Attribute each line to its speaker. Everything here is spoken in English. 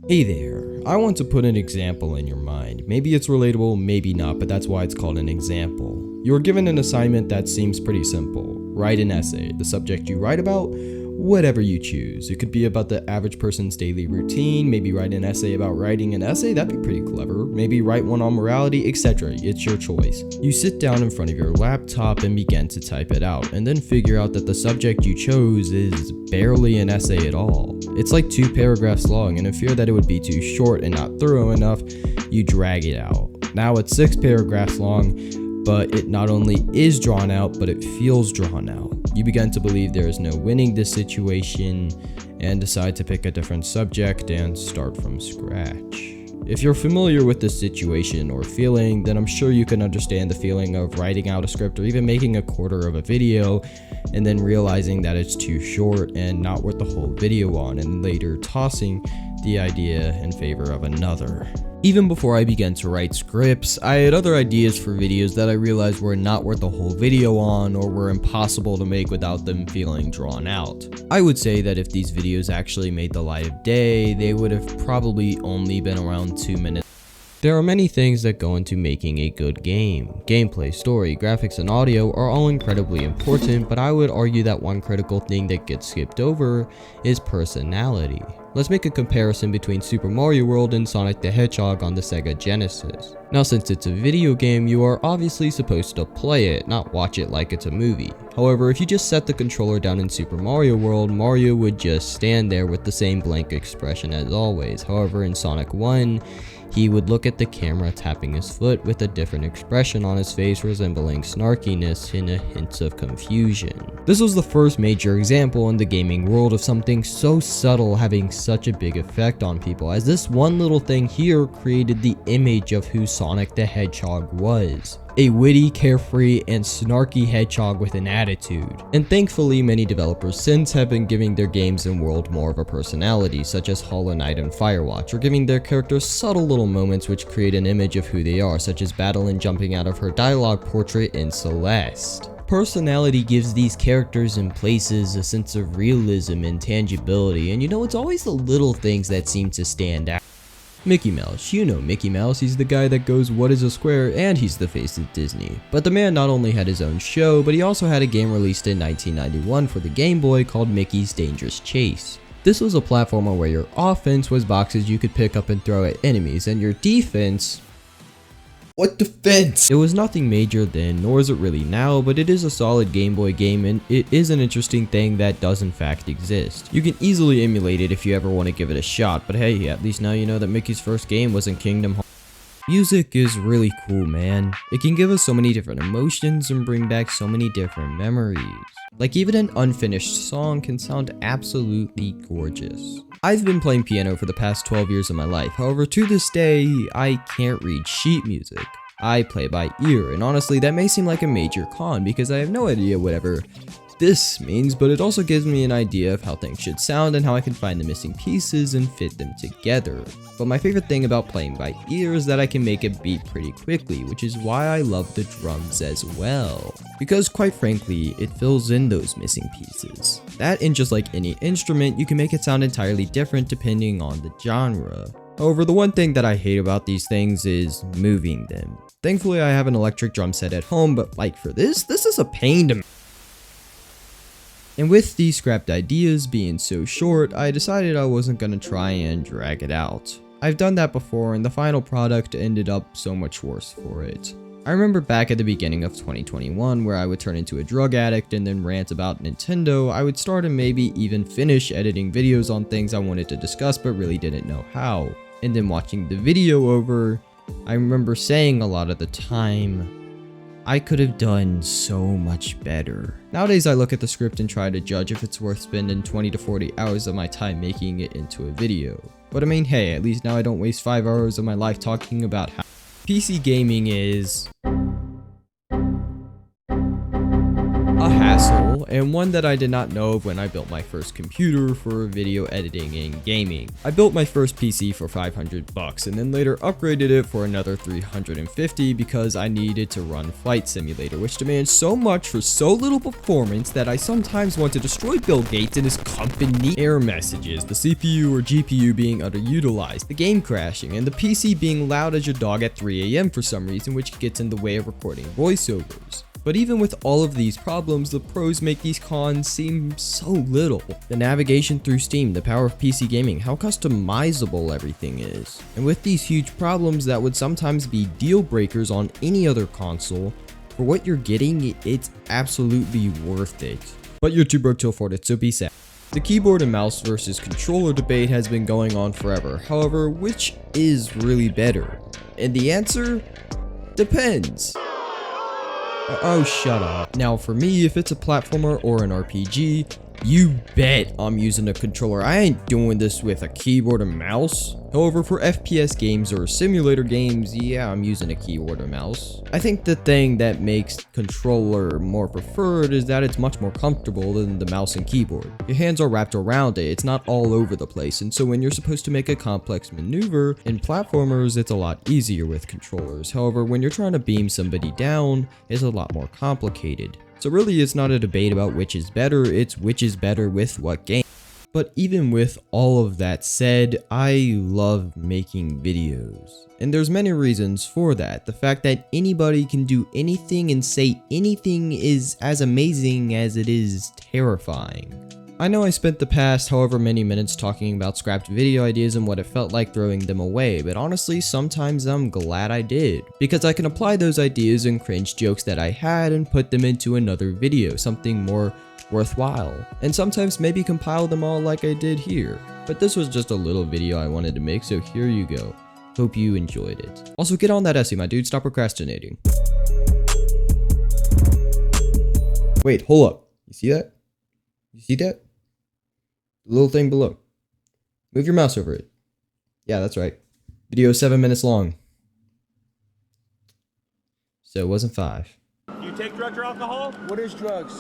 Speaker 1: Hey there, I want to put an example in your mind. Maybe it's relatable, maybe not, but that's why it's called an example. You are given an assignment that seems pretty simple. Write an essay. The subject you write about, whatever you choose. It could be about the average person's daily routine, maybe write an essay about writing an essay, that'd be pretty clever. Maybe write one on morality, etc. It's your choice. You sit down in front of your laptop and begin to type it out, and then figure out that the subject you chose is barely an essay at all. It's like 2 paragraphs long, and in fear that it would be too short and not thorough enough, you drag it out. Now it's 6 paragraphs long, but it not only is drawn out, but it feels drawn out. You begin to believe there is no winning this situation and decide to pick a different subject and start from scratch. If you're familiar with this situation or feeling, then I'm sure you can understand the feeling of writing out a script or even making a quarter of a video and then realizing that it's too short and not worth the whole video on, and later tossing the idea in favor of another. Even before I began to write scripts, I had other ideas for videos that I realized were not worth the whole video on or were impossible to make without them feeling drawn out. I would say that if these videos actually made the light of day, they would have probably only been around 2 minutes. There are many things that go into making a good game. Gameplay, story, graphics, and audio are all incredibly important, but I would argue that one critical thing that gets skipped over is personality. Let's make a comparison between Super Mario World and Sonic the Hedgehog on the Sega Genesis. Now, since it's a video game, you are obviously supposed to play it, not watch it like it's a movie. However, if you just set the controller down in Super Mario World, Mario would just stand there with the same blank expression as always. However, in Sonic 1, he would look at the camera tapping his foot with a different expression on his face resembling snarkiness and a hint of confusion. This was the first major example in the gaming world of something so subtle having such a big effect on people, as this one little thing here created the image of who Sonic the Hedgehog was. A witty, carefree, and snarky hedgehog with an attitude. And thankfully, many developers since have been giving their games and world more of a personality, such as Hollow Knight and Firewatch, or giving their characters subtle little moments which create an image of who they are, such as Battle and jumping out of her dialogue portrait in Celeste. Personality gives these characters and places a sense of realism and tangibility, and it's always the little things that seem to stand out. Mickey Mouse, you know Mickey Mouse, he's the guy that goes what is a square, and he's the face of Disney. But the man not only had his own show, but he also had a game released in 1991 for the Game Boy called Mickey's Dangerous Chase. This was a platformer where your offense was boxes you could pick up and throw at enemies, and your defense... What defense? It was nothing major then, nor is it really now, but it is a solid Game Boy game, and it is an interesting thing that does in fact exist. You can easily emulate it if you ever want to give it a shot, but hey, at least now you know that Mickey's first game was in Kingdom Hearts. Music is really cool, man. It can give us so many different emotions and bring back so many different memories. Like, even an unfinished song can sound absolutely gorgeous. I've been playing piano for the past 12 years of my life, however to this day, I can't read sheet music. I play by ear, and honestly that may seem like a major con because I have no idea whatever this means, but it also gives me an idea of how things should sound and how I can find the missing pieces and fit them together. But my favorite thing about playing by ear is that I can make a beat pretty quickly, which is why I love the drums as well. Because quite frankly, it fills in those missing pieces. That, and just like any instrument, you can make it sound entirely different depending on the genre. However, the one thing that I hate about these things is moving them. Thankfully I have an electric drum set at home, but like for this is a pain to me. And with these scrapped ideas being so short, I decided I wasn't gonna try and drag it out. I've done that before, and the final product ended up so much worse for it. I remember back at the beginning of 2021 where I would turn into a drug addict and then rant about Nintendo. I would start and maybe even finish editing videos on things I wanted to discuss but really didn't know how. And then watching the video over, I remember saying a lot of the time, I could have done so much better. Nowadays I look at the script and try to judge if it's worth spending 20 to 40 hours of my time making it into a video. But I mean, hey, at least now I don't waste 5 hours of my life talking about how PC gaming is a hassle and one that I did not know of when I built my first computer for video editing and gaming. I built my first PC for $500 and then later upgraded it for another $350 because I needed to run Flight Simulator, which demands so much for so little performance that I sometimes want to destroy Bill Gates and his company. Error messages, the CPU or GPU being underutilized, the game crashing, and the PC being loud as your dog at 3 AM for some reason, which gets in the way of recording voiceovers. But even with all of these problems, the pros make these cons seem so little. The navigation through Steam, the power of PC gaming, how customizable everything is. And with these huge problems that would sometimes be deal breakers on any other console, for what you're getting, it's absolutely worth it. But you're too broke to afford it, so be sad. The keyboard and mouse versus controller debate has been going on forever. However, which is really better? And the answer? Depends. Oh, shut up. Now, for me, if it's a platformer or an RPG, you bet I'm using a controller. I ain't doing this with a keyboard and mouse. However, for FPS games or simulator games, yeah, I'm using a keyboard and mouse. I think the thing that makes controller more preferred is that it's much more comfortable than the mouse and keyboard. Your hands are wrapped around it, it's not all over the place, and so when you're supposed to make a complex maneuver in platformers, it's a lot easier with controllers. However, when you're trying to beam somebody down, it's a lot more complicated. So really, it's not a debate about which is better, it's which is better with what game. But even with all of that said, I love making videos. And there's many reasons for that. The fact that anybody can do anything and say anything is as amazing as it is terrifying. I know I spent the past however many minutes talking about scrapped video ideas and what it felt like throwing them away, but honestly, sometimes I'm glad I did, because I can apply those ideas and cringe jokes that I had and put them into another video, something more worthwhile, and sometimes maybe compile them all like I did here. But this was just a little video I wanted to make, so here you go. Hope you enjoyed it. Also, get on that essay, my dude, stop procrastinating. Wait, hold up. You see that? You see that? The little thing below. Move your mouse over it. Yeah, that's right. Video is 7 minutes long. So it wasn't 5.
Speaker 2: Do you take drugs or alcohol?
Speaker 3: What is drugs?